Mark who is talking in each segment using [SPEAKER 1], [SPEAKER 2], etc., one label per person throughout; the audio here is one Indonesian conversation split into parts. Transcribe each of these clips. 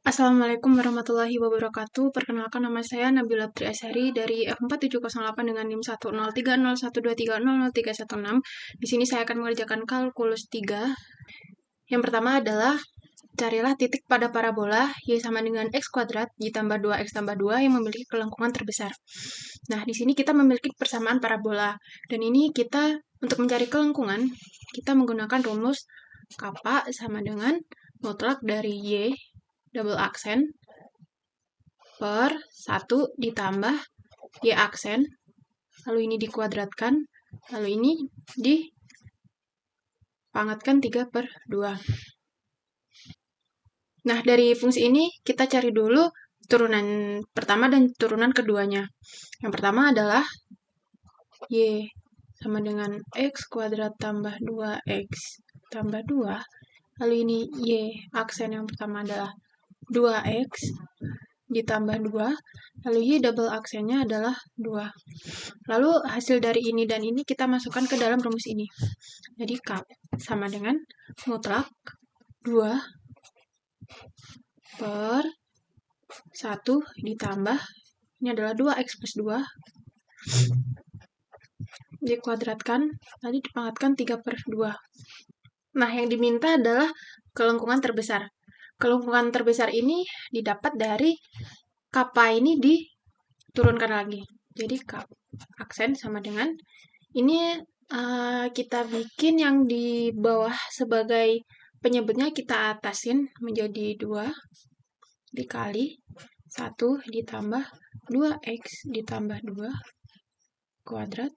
[SPEAKER 1] Assalamualaikum warahmatullahi wabarakatuh. Perkenalkan, nama saya Nabila Triasari dari F4708 dengan NIM 1030123000316. Di sini saya akan mengerjakan kalkulus 3. Yang pertama adalah carilah titik pada parabola y sama dengan x kuadrat ditambah 2x tambah 2 yang memiliki kelengkungan terbesar. Nah, di sini kita memiliki persamaan parabola. Dan ini kita, untuk mencari kelengkungan, kita menggunakan rumus kappa sama dengan mutlak dari y double aksen per 1 ditambah y aksen, lalu ini dikuadratkan, lalu ini dipangkatkan 3/2. Nah, dari fungsi ini kita cari dulu turunan pertama dan turunan keduanya. Yang pertama adalah y sama dengan x kuadrat tambah 2x tambah 2, lalu ini y aksen yang pertama adalah 2x ditambah 2, lalu y double aksennya adalah 2. Lalu hasil dari ini dan ini kita masukkan ke dalam rumus ini. Jadi K sama dengan mutlak 2 per 1 ditambah, ini adalah 2x plus 2, dikuadratkan, lalu dipangkatkan 3/2. Nah, yang diminta adalah kelengkungan terbesar. Kelengkungan terbesar ini didapat dari kappa ini diturunkan lagi. Jadi K aksen sama dengan, ini kita bikin yang di bawah sebagai penyebutnya kita atasin menjadi 2 dikali 1 ditambah 2x ditambah 2 kuadrat.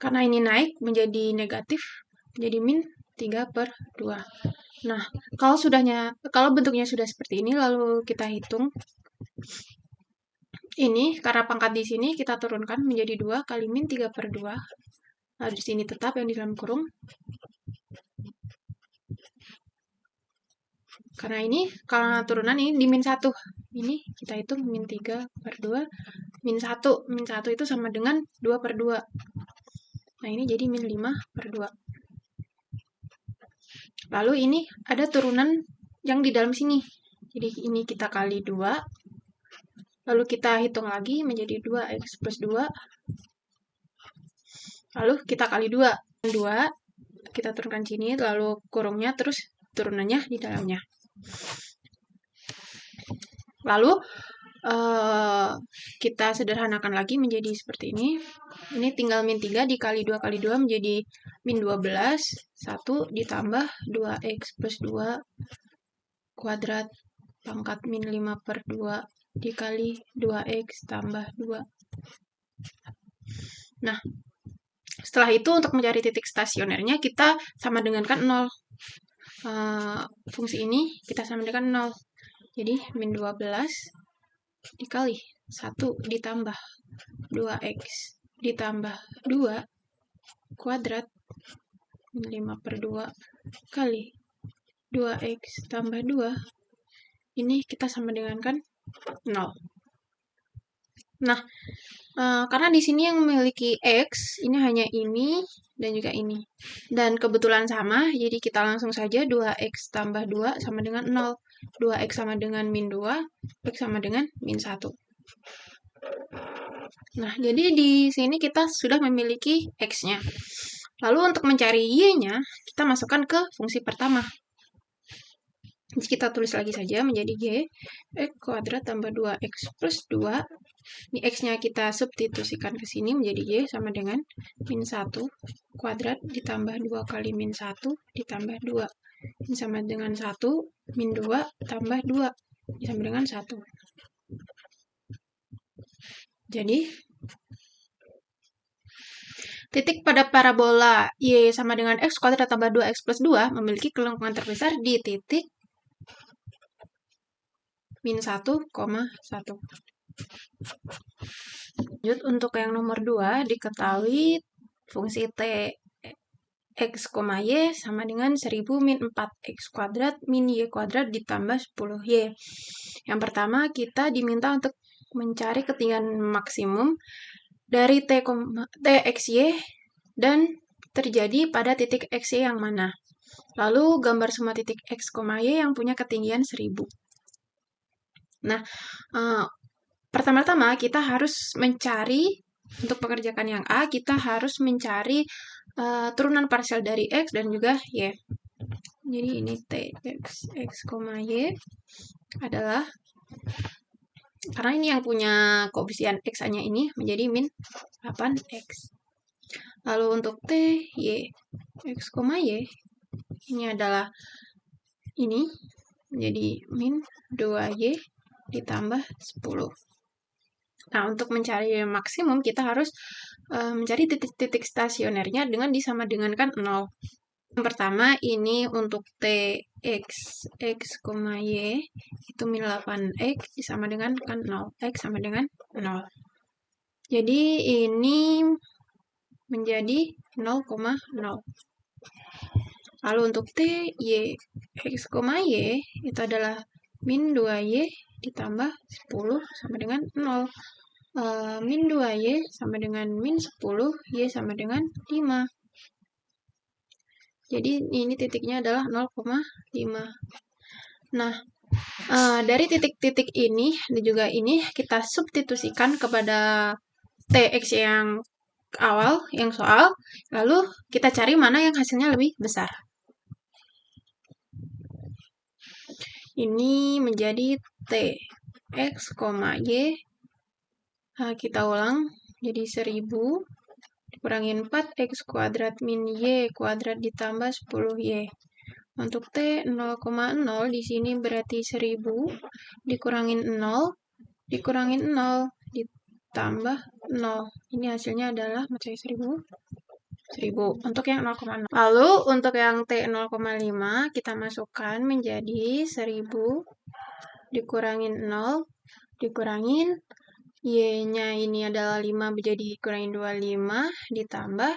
[SPEAKER 1] Karena ini naik menjadi negatif, menjadi min 3/2. Nah, kalau bentuknya sudah seperti ini, lalu kita hitung. Ini, karena pangkat di sini kita turunkan menjadi 2 kali min 3/2. Lalu di sini tetap yang di dalam kurung. Karena ini, kalau turunan ini di min 1. Ini kita hitung min 3/2, min 1. Min 1 itu sama dengan 2/2. Nah, ini jadi min 5/2. Lalu ini ada turunan yang di dalam sini. Jadi ini kita kali 2. Lalu kita hitung lagi menjadi 2x plus 2. Lalu kita kali 2. 2, kita turunkan sini, lalu kurungnya, terus turunannya di dalamnya. Lalu kita sederhanakan lagi menjadi seperti ini. Ini tinggal min 3 dikali 2 kali 2 menjadi min 12. 1 ditambah 2x plus 2 kuadrat pangkat min 5/2 dikali 2x tambah 2. Nah, setelah itu untuk mencari titik stasionernya kita sama dengan kan 0. Fungsi ini kita sama dengan 0. Jadi min 12 dikali 1 ditambah 2x ditambah 2 kuadrat min 5/2 kali 2x tambah 2. Ini kita sama dengan kan 0. Nah, karena di sini yang memiliki x, ini hanya ini dan juga ini. Dan kebetulan sama, jadi kita langsung saja 2x tambah 2 sama dengan 0. 2x sama dengan min 2, x sama dengan min 1. Nah, jadi di sini kita sudah memiliki x-nya. Lalu untuk mencari y-nya, kita masukkan ke fungsi pertama. Jadi kita tulis lagi saja menjadi y, x kuadrat tambah 2x plus 2. Ini x-nya kita substitusikan ke sini menjadi y sama dengan min 1 kuadrat ditambah 2 kali min 1 ditambah 2. Ini sama dengan 1, min 2 tambah 2. Ini sama dengan 1. Jadi, titik pada parabola y sama dengan x kuadrat tambah 2x plus 2 memiliki kelengkungan terbesar di titik min 1,1. Lanjut, untuk yang nomor 2, diketahui fungsi t x, y sama dengan 1000 min 4x kuadrat min y kuadrat ditambah 10y. Yang pertama, kita diminta untuk mencari ketinggian maksimum dari txy dan terjadi pada titik xy yang mana. Lalu gambar semua titik X, Y yang punya ketinggian 1000. Nah, pertama-tama kita harus mencari, untuk pekerjaan yang A, kita harus mencari turunan parsial dari X dan juga Y. Jadi ini X, Y adalah, karena ini yang punya koefisien X-nya ini menjadi min 8X. Lalu untuk Y, X, Y, ini adalah ini menjadi min 2Y ditambah 10. Nah, untuk mencari maksimum, kita harus mencari titik-titik stasionernya dengan disama dengankan 0. Yang pertama, ini untuk X, Y, itu min 8X disama dengan kan 0. X sama dengan 0. Jadi, ini menjadi 0,0. Lalu untuk Y, X, Y, itu adalah min 2Y ditambah 10 sama dengan 0. Min 2Y sama dengan min 10, Y sama dengan 5. Jadi ini titiknya adalah 0,5. Nah, dari titik-titik ini dan juga ini kita substitusikan kepada TX yang awal, yang soal, lalu kita cari mana yang hasilnya lebih besar. Ini menjadi X, Y. Kita ulang, jadi 1000 dikurangi 4X kuadrat min Y kuadrat ditambah 10Y. Untuk T 0,0 di sini berarti 1000 dikurangin 0, dikurangin 0, ditambah 0. Ini hasilnya adalah 1000. Untuk yang 0,0. Lalu untuk yang T 0,5 kita masukkan menjadi 1000 dikurangin 0, dikurangin Y-nya ini adalah 5 menjadi kurangin 25 ditambah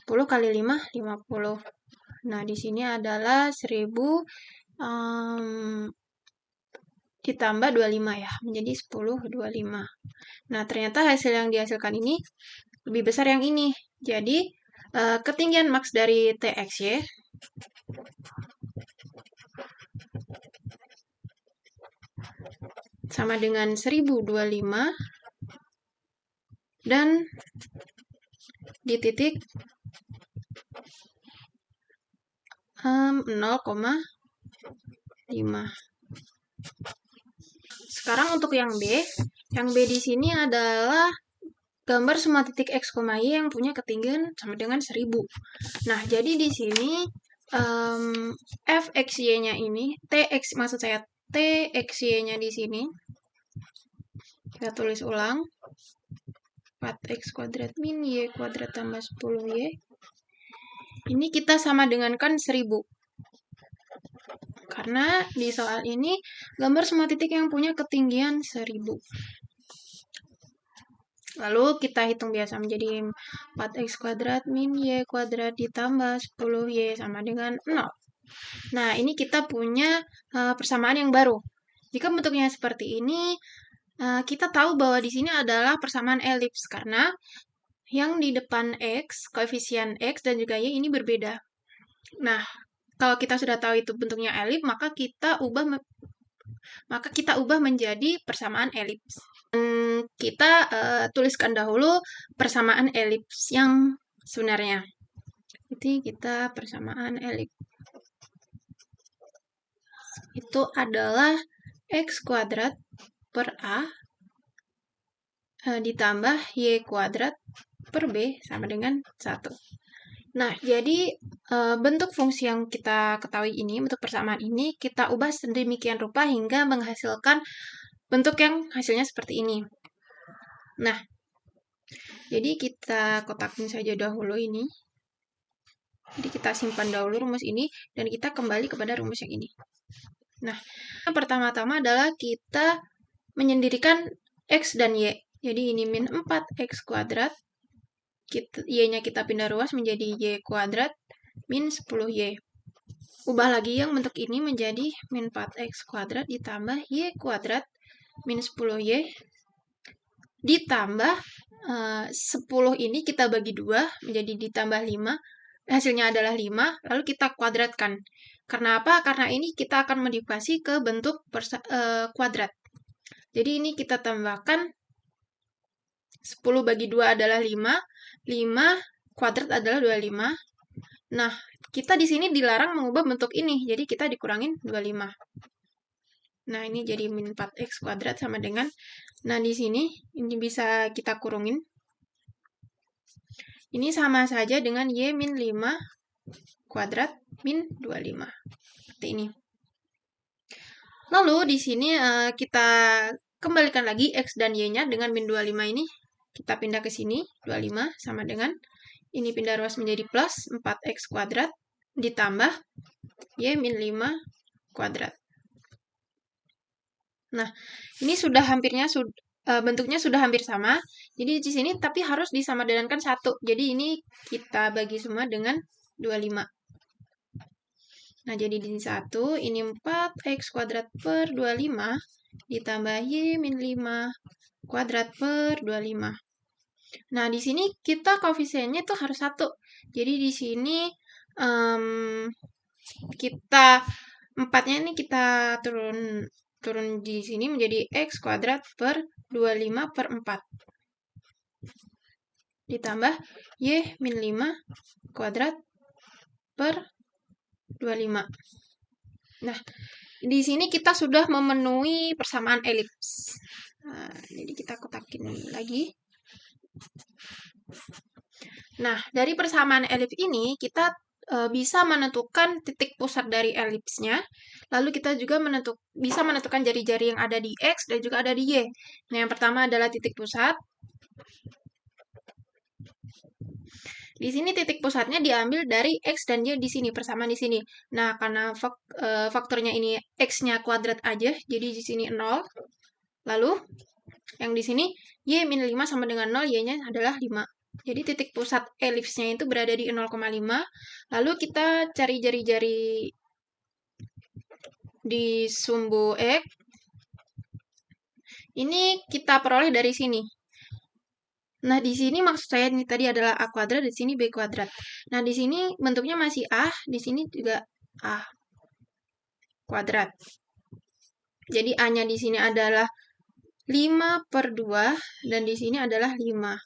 [SPEAKER 1] 10 kali 5, 50. Nah, di sini adalah 1000 ditambah 25 ya, menjadi 10, 25. Nah, ternyata hasil yang dihasilkan ini lebih besar yang ini. Jadi, ketinggian maks dari TXY sama dengan 1025 dan di titik 0,5. Sekarang untuk yang B di sini adalah gambar semua titik X, Y yang punya ketinggian sama dengan 1000. Nah, jadi di sini fxy-nya ini, maksud saya txy-nya di sini, kita tulis ulang, 4X kuadrat min Y kuadrat tambah 10Y. Ini kita sama dengankan 1000. Karena di soal ini, gambar semua titik yang punya ketinggian 1000. Lalu kita hitung biasa menjadi 4X kuadrat min Y kuadrat ditambah 10Y sama dengan 0. Nah, ini kita punya persamaan yang baru. Jika bentuknya seperti ini, kita tahu bahwa di sini adalah persamaan elips karena yang di depan X, koefisien X dan juga Y ini berbeda. Nah, kalau kita sudah tahu itu bentuknya elips, maka kita ubah menjadi persamaan elips. Kita tuliskan dahulu persamaan elips yang sebenarnya. Jadi kita persamaan elips itu adalah X kuadrat per A ditambah Y kuadrat per B sama dengan 1. Nah, jadi bentuk fungsi yang kita ketahui ini, bentuk persamaan ini, kita ubah sedemikian rupa hingga menghasilkan bentuk yang hasilnya seperti ini. Nah, jadi kita kotakin saja dahulu ini. Jadi kita simpan dahulu rumus ini, dan kita kembali kepada rumus yang ini. Nah, yang pertama-tama adalah kita menyendirikan X dan Y. Jadi ini min 4X kuadrat, Y-nya kita pindah ruas menjadi Y kuadrat, min 10Y. Ubah lagi yang bentuk ini menjadi min 4X kuadrat ditambah Y kuadrat, min 10Y, ditambah 10 ini kita bagi 2 menjadi ditambah 5 hasilnya adalah 5, lalu kita kuadratkan. Karena apa? Karena ini kita akan modifikasi ke bentuk kuadrat. Jadi ini kita tambahkan 10 bagi 2 adalah 5, 5 kuadrat adalah 25. Nah, kita di sini dilarang mengubah bentuk ini, jadi kita dikurangin 25. Nah, ini jadi min 4x kuadrat sama dengan, nah di sini ini bisa kita kurungin. Ini sama saja dengan y min 5 kuadrat min 25. Seperti ini. Lalu di sini kita kembalikan lagi x dan y-nya dengan min 25 ini. Kita pindah ke sini, 25 sama dengan, ini pindah ruas menjadi plus 4x kuadrat ditambah y min 5 kuadrat. Nah, ini sudah bentuknya sudah hampir sama. Jadi di sini tapi harus disamadankan 1. Jadi ini kita bagi semua dengan 25. Nah, jadi di 1, ini 4x kuadrat per 25 ditambah y min 5 kuadrat per 25. Nah, di sini kita koefisiennya itu harus 1. Jadi di sini kita 4-nya ini kita turun di sini menjadi x kuadrat per 25 per 4. Ditambah y min 5 kuadrat per 25. Nah, di sini kita sudah memenuhi persamaan elips. Nah, jadi kita kotakin lagi. Nah, dari persamaan elips ini kita bisa menentukan titik pusat dari elipsnya. Lalu kita juga bisa menentukan jari-jari yang ada di X dan juga ada di Y. Nah, yang pertama adalah titik pusat. Di sini titik pusatnya diambil dari X dan Y di sini, persamaan di sini. Nah, karena faktornya ini X-nya kuadrat aja, jadi di sini 0. Lalu, yang di sini Y min 5 sama dengan 0, Y-nya adalah 5. Jadi titik pusat elipsnya itu berada di 0,5. Lalu kita cari jari-jari di sumbu X. Ini kita peroleh dari sini. Nah, di sini maksud saya ini tadi adalah A kuadrat, di sini B kuadrat. Nah, di sini bentuknya masih A, di sini juga A kuadrat. Jadi A-nya di sini adalah 5/2 dan di sini adalah 5.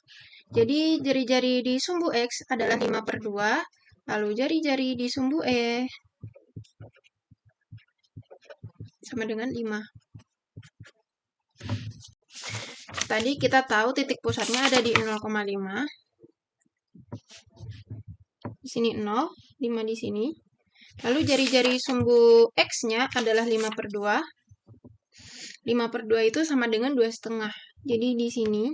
[SPEAKER 1] Jadi jari-jari di sumbu X adalah 5/2, lalu jari-jari di sumbu E sama dengan 5. Tadi kita tahu titik pusatnya ada di 0,5. Di sini 0, 5 di sini. Lalu jari-jari sumbu X-nya adalah 5/2. 5/2 itu sama dengan 2,5. Jadi di sini,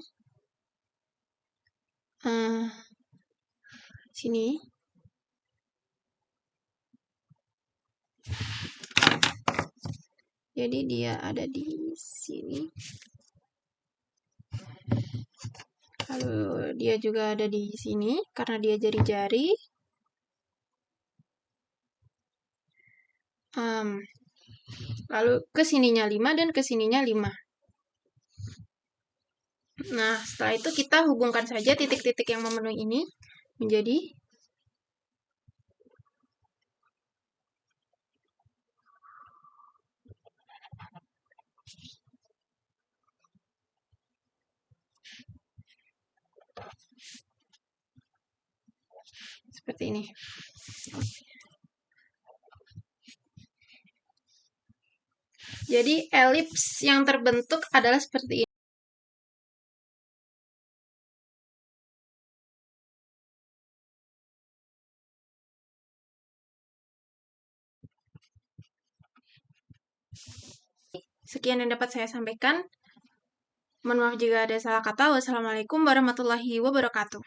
[SPEAKER 1] sini, jadi dia ada di sini. Lalu dia juga ada di sini, karena dia jari-jari. Lalu ke sininya 5 dan ke sininya 5. Nah, setelah itu kita hubungkan saja titik-titik yang memenuhi ini menjadi seperti ini. Jadi elips yang terbentuk adalah seperti ini. Sekian yang dapat saya sampaikan. Mohon maaf jika ada salah kata. Wassalamualaikum warahmatullahi wabarakatuh.